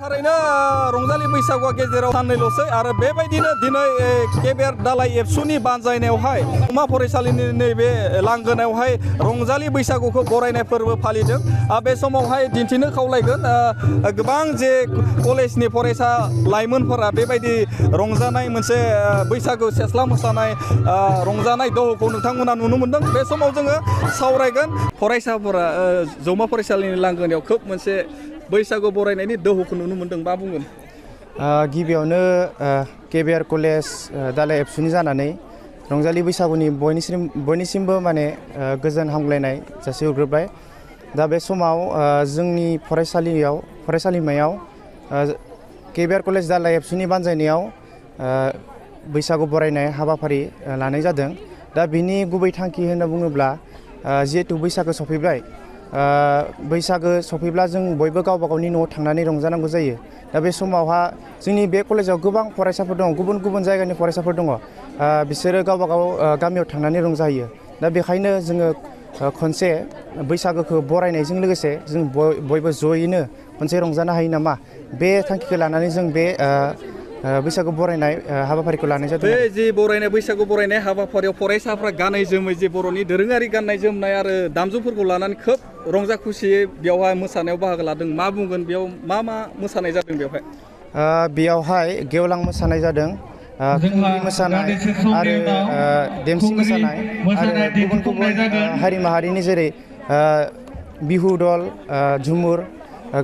थारैनो रंजालि बैसागुआ गेजेराव साननैल'सै आरो बेबायदिनो दिनै केबिआर दालाइ एबसुनि बानजायनायावहाय जौमा फरायसालिनि नैबे लांगोनायावहाय रंजालि बैसागुखौ बरायनाय फोरबो फालिदों। बे समावहाय दिन्थिनो खावलायगोन गोबां जे कलेजनि फरायसा लाइमोनफोरा बेबायदि रंजानाय मोनसे बैसागु सेस्ला मोसानाय रंजानाय दोहौखौ नोंथांमोना नुनो मोनदों। बे समाव जोङो सावरायगोन फरायसाफोरा जौमा फरायसालिनि लांगोनायाव खोब मोनसे बैसागु बरायनायनि दोहौखौ नुनो मोनदों। मा बुंगोन? गिबियावनो केबिआर कलेज दालाइ एबसुनि जानानै रंजालि बैसागुनि बयनिसिमबो माने गोजोन हामग्लायनाय जासिहरग्रोबाय। दा बे समाव जोंनि फरायसालिमायाव केबिआर कलेज दालाइ एबसुनि बानजायनायाव बैसागु बरायनाय हाबाफारि लानाय जादों। दा बिनि गुबै थांखि होनना बुङोब्ला जिहेतु बैसागो सफैबाय, बैसागो सफैब्ला जों बयबो गावबा गावनि न'आव थांनानै रंजानांगौ जायो। दा बे समावहा जोंनि बे कलेजाव गोबां फरायसाफोर दङ, गुबुन गुबुन जायगानि फरायसाफोर दङ। बिसोरो गावबा गाव गामियाव थांनानै रंजाहैयो। दा बेखायनो जोङो खनसे बैसागोखौ बरायनायजों लोगोसे जों बयबो जयैनो खनसे रंजानो हायो नामा, बे थांखिखौ लानानै जों बे बैसागु बरायनाय हाबाफारिखौ लानाय जादों। बे जि बरायनाय बैसागु बरायनाय हाबाफारियाव फरायसाफ्रा गानै जोमै जे बर'नि दोरोङारि गाननाय जोमनाय आरो दामजुफोरखौ लानानै खोब रंजा खुसियै बेवहाय मोसानायाव बाहागो लादों। मा बुंगोन? बेयाव मा मोसानाय जादों? बेयावहाय गेवलां मोसानाय जादों, थुंग्रि मोसानाय आरो देमसि मोसानाय आरो गुबुन गुबुन हारि माहारिनि जेरै बिहु दल, झुमुर,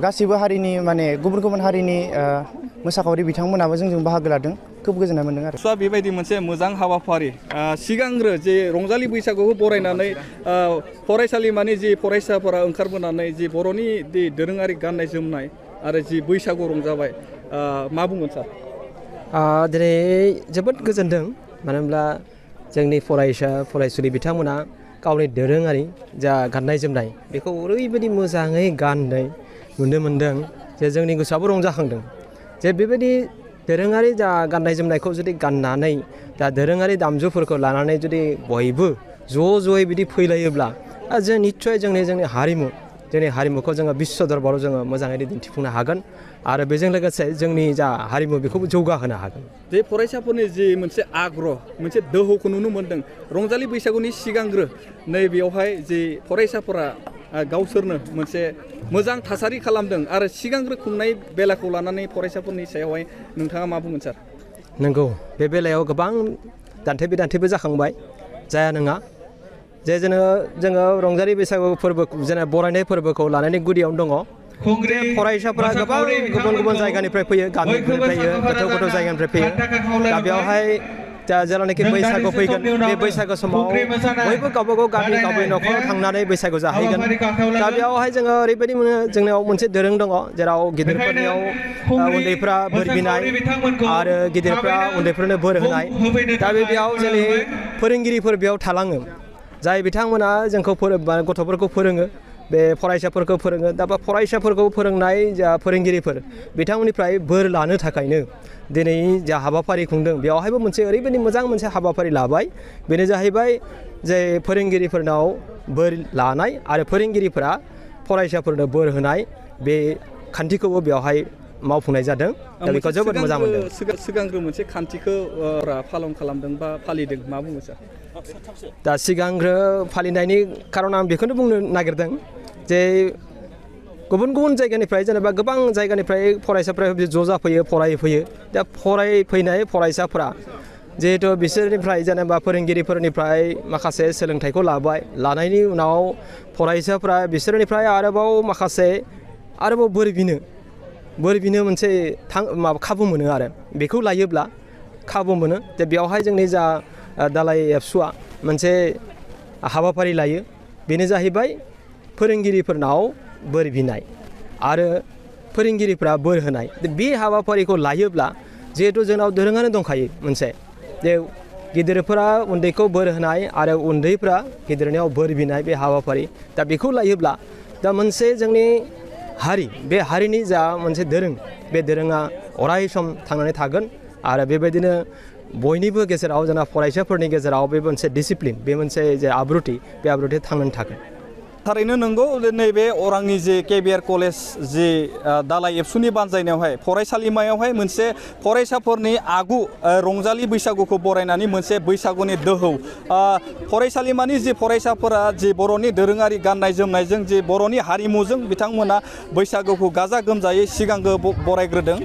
गासैबो हारिनि माने गुबुन गुबुन हारिनि मोसाखावरि बिथांमोनाबो जोंजों बाहागो लादों। खोब गोजोननाय मोनदों आरो बेबायदि मोनसे मोजां हाबाफारि सिगांग्रो जे रंजालि बैसागुखौ बरायनानै फरायसालिमानि जि फरायसाफोरा ओंखारबोनानै जि बर'नि दोरोङारि गाननाय जोमनाय आरो जि बैसागु रंजाबाय, मा बुंगोन सार? दिनै जोबोद गोजोनदों, मानो होनब्ला जोंनि फरायसुलि बिथांमोना गावनि दोरोङारि जा गाननाय जोमनाय बेखौ ओरैबायदि मोजाङै गाननाय नुनो मोनदों जे जोंनि गोसोआबो रंजाखांदों। जे बेबायदि दोरोङारि जा गाननाय जोमनायखौ जुदि गाननानै दा दोरोङारि दामजुफोरखौ लानानै जुदि बयबो ज'यै बिदि फैलायोब्ला जों निस्सय जोंनि हारिमुखौ जोङो बिश्व दरबाराव जोङो मोजाङै दिन्थिफुंनो हागोन आरो बेजों लोगोसे जोंनि जा हारिमु बेखौबो जौगाहोनो हागोन। जे फरायसाफोरनि जि मोनसे आग्रह, मोनसे दोहौखौ नुनो मोनदों रंजालि बैसागुनि सिगांग्रो नैबेयावहाय जि फरायसाफोरा गावसोरनो मोनसे मोजां थासारि खालामदों आरो सिगांग्रो खुंनाय बेलाखौ लानानै फरायसाफोरनि सायावहाय नोंथाङा मा बुंगोन सार? नंगौ, बे बेलायाव गोबां दान्थे-बिदान्थेबो जाखांबाय, जाया नङा। जे जोङो रंजालि बैसागु फोरबो जेनेबा बरायनाय फोरबोखौ लानानै गुदियावनो दङ। फरायसाफोरा गोबां गुबुन गुबुन जायगानिफ्राय फैयो, गामिनिफ्राय फैयो, गोथौ जायगानिफ्राय फैयो। दा बेवहाय जेलानाखि बैसागु फैगोन, बे बैसागु समाव बयबो गावबागाव गामि गावनि न'खराव थांनानै बैसागु जाहैगोन। दा बेयावहाय जोङो ओरैबायदि मोनो, जोंनियाव मोनसे दोरों दङ जेराव गिदिरफोरनियाव उन्दैफ्रा बोर बिनाय आरो गिदिरफ्रा उन्दैफोरनो बोर होनाय। दा बेयाव जोंनि फोरोंगिरिफोर बेयाव थालाङो, जाय बिथांमोना जोंखौ गथ'फोरखौ फोरोङो, बे फरायसाफोरखौ फोरोङो। दा फरायसाफोरखौ फोरोंनाय जा फोरोंगिरिफोर बिथांमोननिफ्राय बोर लानो थाखायनो दिनै जा हाबाफारि खुंदों, बेवहायबो मोनसे ओरैबायदि मोजां मोनसे हाबाफारि लाबाय। बेनो जाहैबाय जे फोरोंगिरिफोरनाव बोर लानाय आरो फोरोंगिरिफोरा फरायसाफोरनो बोर होनाय, बे खान्थिखौबो बेवहाय मावफुंनाय जादों। दा बेखौ जोबोद मोजां मोनदों। सिगांग्रो मोनसे खान्थिखौ पालन खालामदों बा फालिदों, मा बुङो सार? दा सिगांग्रो फालिनायनि खारन आं बेखौनो बुंनो नागिरदों जे गुबुन गुबुन जायगानिफ्राय जेनेबा गोबां जायगानिफ्राय फरायसाफ्रा ज' जाफैयो, फरायफैयो। दा फरायफैनाय फरायसाफोरा जिहेथु बिसोरनिफ्राय जेनेबा फोरोंगिरिफोरनिफ्राय माखासे सोलोंथाइखौ लानायनि उनाव फरायसाफ्रा बिसोरनिफ्राय आरोबाव बोर बिनो मोनसे खाबु मोनो आरो बेखौ लायोब्ला खाबु मोनो। जे बेवहाय जोंनि जा दालाइ एबसुआ मोनसे हाबाफारि लायो, बेनो जाहैबाय फोरोंगिरिफोरनाव बोर बिनाय आरो फोरोंगिरिफ्रा बोर होनाय। बे हाबाफारिखौ लायोब्ला जिहेथु जोंनाव दोरोङानो दंखायो मोनसे, जे गिदिरफोरा उन्दैखौ बोर होनाय आरो उन्दैफ्रा गिदिरनियाव बोर बिनाय बे हाबाफारि। दा बेखौ लायोब्ला दा मोनसे जोंनि बे हारिनि जा मोनसे दोरों, बे दोरोङा अराय सम थांनानै थागोन आरो बेबायदिनो बयनिबो गेजेराव जोंना फरायसाफोरनि गेजेराव बे मोनसे डिसिप्लिन, बे मोनसे जे आब्रुथि, बे आब्रुथिया थांनानै थागोन। थारैनो नंगौ नैबे अरांनि जे केबिआर कलेज जे दालाइ एबसुनि बानजायनायावहाय फरायसालिमायावहाय मोनसे फरायसाफोरनि आगु रंजालि बैसागुखौ बरायनानै मोनसे बैसागुनि दोहौ फरायसालिमानि जि फरायसाफोरा जि बर'नि दोरोङारि गाननाय जोमनायजों जि बर'नि हारिमुजों बिथांमोना बैसागुखौ गाजा गोमजायै सिगांग्रो बरायग्रोदों।